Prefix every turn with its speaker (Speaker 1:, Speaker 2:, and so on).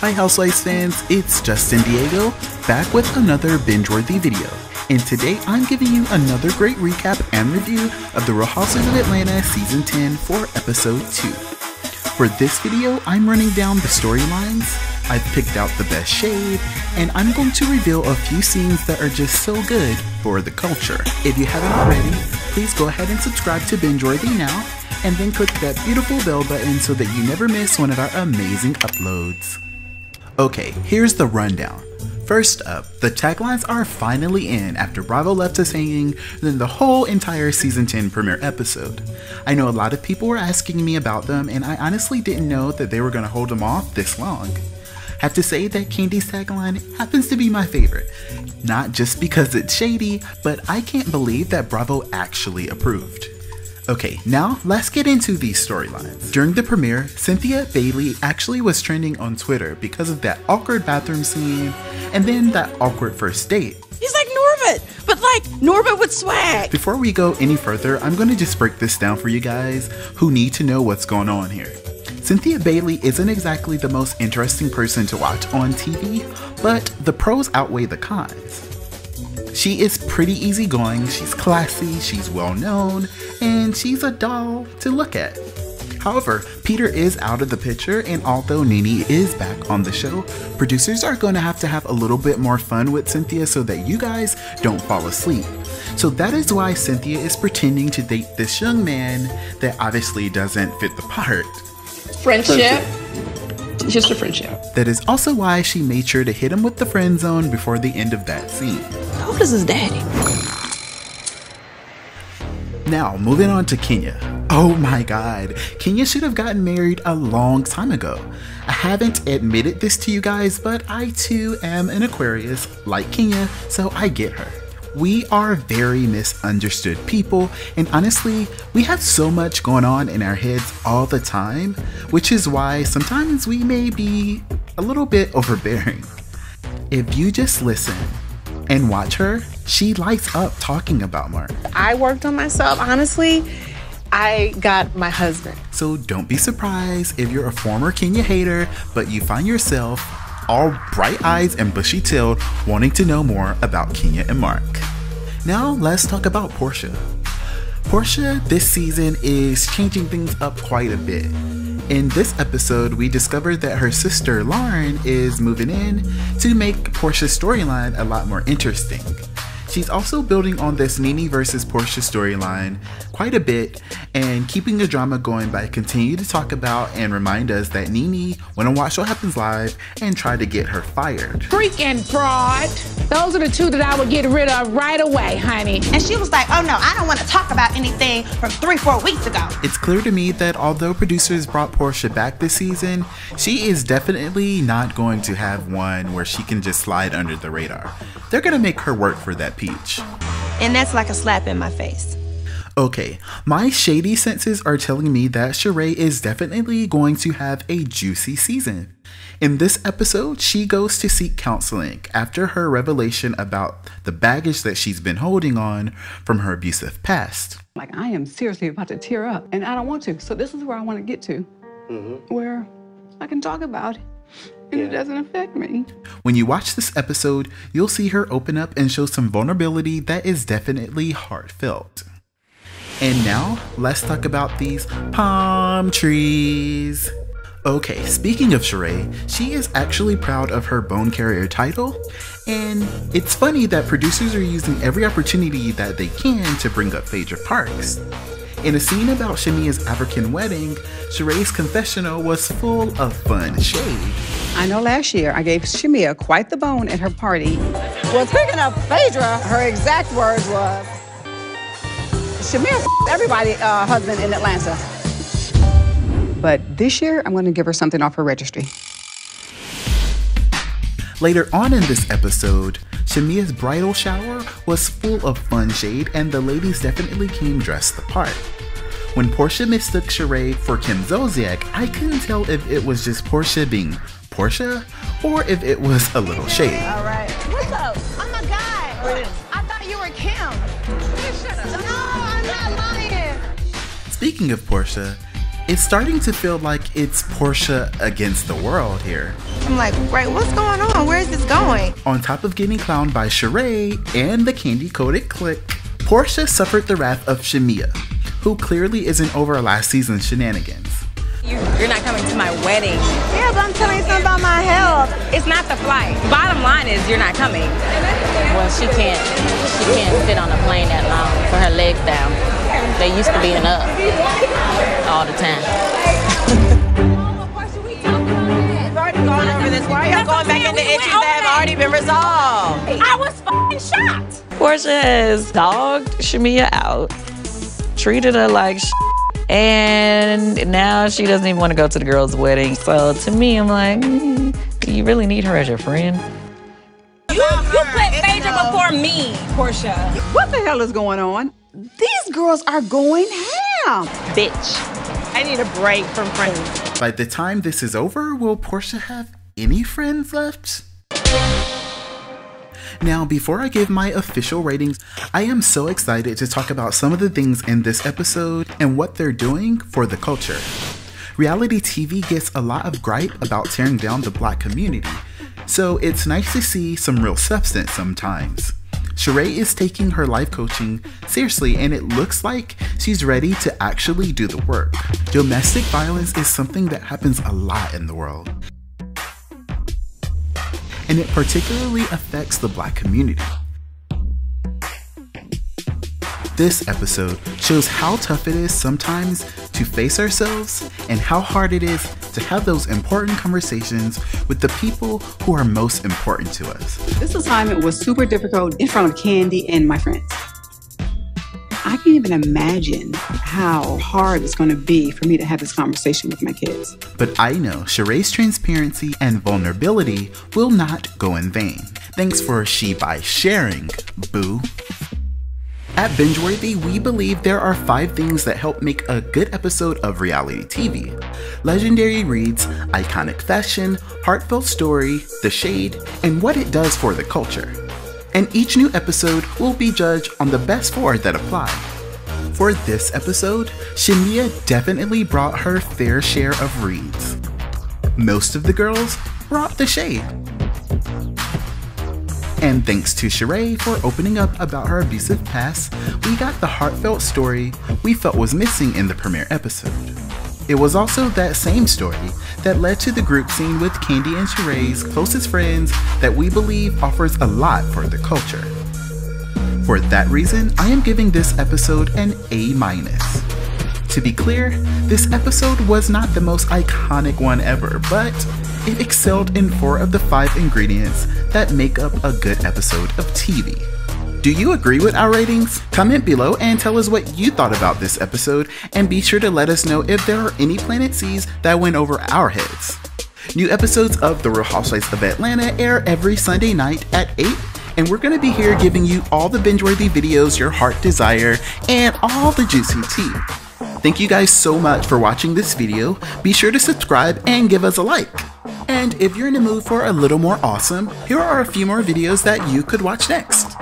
Speaker 1: Hi Housewives fans, it's Justin Diego, back with another binge-worthy video. And today I'm giving you another great recap and review of the Real Housewives of Atlanta Season 10 for Episode 2. For this video, I'm running down the storylines, I've picked out the best shade, and I'm going to reveal a few scenes that are just so good for the culture. If you haven't already, please go ahead and subscribe to Binge-worthy now, and then click that beautiful bell button so that you never miss one of our amazing uploads. Okay, here's the rundown. First up, the taglines are finally in after Bravo left us hanging in the whole entire season 10 premiere episode. I know a lot of people were asking me about them, and I honestly didn't know that they were going to hold them off this long. Have to say that Kandi's tagline happens to be my favorite. Not just because it's shady, but I can't believe that Bravo actually approved. Okay, now let's get into these storylines. During the premiere, Cynthia Bailey actually was trending on Twitter because of that awkward bathroom scene and then that awkward first date.
Speaker 2: He's like Norbit, but like Norbit with swag.
Speaker 1: Before we go any further, I'm going to just break this down for you guys who need to know what's going on here. Cynthia Bailey isn't exactly the most interesting person to watch on TV, but the pros outweigh the cons. She is pretty easygoing, she's classy, she's well known, and she's a doll to look at. However, Peter is out of the picture, and although Nene is back on the show, producers are going to have a little bit more fun with Cynthia so that you guys don't fall asleep. So that is why Cynthia is pretending to date this young man that obviously doesn't fit the part.
Speaker 2: Friendship. Just a friendship.
Speaker 1: That is also why she made sure to hit him with the friend zone before the end of that scene.
Speaker 2: How old is his daddy?
Speaker 1: Now, moving on to Kenya. Oh my god, Kenya should have gotten married a long time ago. I haven't admitted this to you guys, but I too am an Aquarius, like Kenya, so I get her. We are very misunderstood people, and honestly, we have so much going on in our heads all the time, which is why sometimes we may be a little bit overbearing. If you just listen and watch her, she lights up talking about Marc.
Speaker 3: I worked on myself, honestly. I got my husband.
Speaker 1: So don't be surprised if you're a former Kenya hater, but you find yourself all bright eyes and bushy tailed wanting to know more about Kenya and Marc. Now let's talk about Portia. Portia this season is changing things up quite a bit. In this episode, we discovered that her sister Lauren is moving in to make Portia's storyline a lot more interesting. She's also building on this Nene versus Portia storyline quite a bit and keeping the drama going by continuing to talk about and remind us that Nene went on Watch What Happens Live and tried to get her fired.
Speaker 4: Freaking fraud. Those are the two that I would get rid of right away, honey.
Speaker 5: And she was like, oh no, I don't want to talk about anything from 3-4 weeks ago.
Speaker 1: It's clear to me that although producers brought Portia back this season, she is definitely not going to have one where she can just slide under the radar. They're gonna make her work for that peach.
Speaker 5: And that's like a slap in my face.
Speaker 1: Okay, my shady senses are telling me that Sheree is definitely going to have a juicy season. In this episode, she goes to seek counseling after her revelation about the baggage that she's been holding on from her abusive past.
Speaker 6: Like, I am seriously about to tear up, and I don't want to. So this is where I want to get to, where I can talk about it, and it doesn't affect me.
Speaker 1: When you watch this episode, you'll see her open up and show some vulnerability that is definitely heartfelt. And now, let's talk about these palm trees. Okay, speaking of Sheree, she is actually proud of her Bone Carrier title, and it's funny that producers are using every opportunity that they can to bring up Phaedra Parks. In a scene about Shamia's African wedding, Sheree's confessional was full of fun shade.
Speaker 6: I know last year I gave Shamia quite the bone at her party. Well, speaking of Phaedra, her exact words was, Shamia everybody husband in Atlanta. But this year, I'm going to give her something off her registry.
Speaker 1: Later on in this episode, Shamia's bridal shower was full of fun shade, and the ladies definitely came dressed the part. When Portia mistook Sheree for Kim Zolciak, I couldn't tell if it was just Portia being Portia or if it was a little shade.
Speaker 5: All right. What's up? I'm a guy. I thought you were Kim. Shut up. No, I'm not lying.
Speaker 1: Speaking of Portia, it's starting to feel like it's Portia against the world here.
Speaker 5: I'm like, right, what's going on? Where is this going?
Speaker 1: On top of getting clowned by Sheree and the candy-coated clique, Portia suffered the wrath of Shamia, who clearly isn't over last season's shenanigans.
Speaker 7: You're not coming to my wedding.
Speaker 5: Yeah, but I'm telling you something about my health.
Speaker 7: It's not the flight. Bottom line is you're not coming. Well, she can't sit on a plane that long with her legs down. They used to being up all the time.
Speaker 5: We've already gone over this. Why are y'all going back into issues that have already been resolved?
Speaker 7: I was f***ing shocked.
Speaker 2: Portia has dogged Shamia out, treated her like and now she doesn't even want to go to the girls' wedding. So to me, I'm like, do you really need her as your friend?
Speaker 7: You put Phaedra before me, Portia.
Speaker 6: What the hell is going on? These girls are going ham.
Speaker 7: Bitch. I need a break from friends.
Speaker 1: By the time this is over, will Portia have any friends left? Now, before I give my official ratings, I am so excited to talk about some of the things in this episode and what they're doing for the culture. Reality TV gets a lot of gripe about tearing down the Black community, so it's nice to see some real substance sometimes. Sheree is taking her life coaching seriously, and it looks like she's ready to actually do the work. Domestic violence is something that happens a lot in the world, and it particularly affects the Black community. This episode shows how tough it is sometimes to face ourselves and how hard it is to have those important conversations with the people who are most important to us.
Speaker 6: This assignment was super difficult in front of Kandi and my friends. I can't even imagine how hard it's going to be for me to have this conversation with my kids.
Speaker 1: But I know Sheree's transparency and vulnerability will not go in vain. Thanks for she by sharing, boo. At Binge-worthy, we believe there are 5 things that help make a good episode of reality TV. Legendary reads, iconic fashion, heartfelt story, the shade, and what it does for the culture. And each new episode will be judged on the best 4 that apply. For this episode, Shamia definitely brought her fair share of reads. Most of the girls brought the shade. And thanks to Sheree for opening up about her abusive past, we got the heartfelt story we felt was missing in the premiere episode. It was also that same story that led to the group scene with Kandi and Sheree's closest friends that we believe offers a lot for the culture. For that reason, I am giving this episode an A-. To be clear, this episode was not the most iconic one ever, but it excelled in 4 of the 5 ingredients that make up a good episode of TV. Do you agree with our ratings? Comment below and tell us what you thought about this episode, and be sure to let us know if there are any Planet C's that went over our heads. New episodes of The Real Housewives of Atlanta air every Sunday night at 8, and we're going to be here giving you all the binge-worthy videos your heart desire and all the juicy tea. Thank you guys so much for watching this video. Be sure to subscribe and give us a like. And if you're in the mood for a little more awesome, here are a few more videos that you could watch next.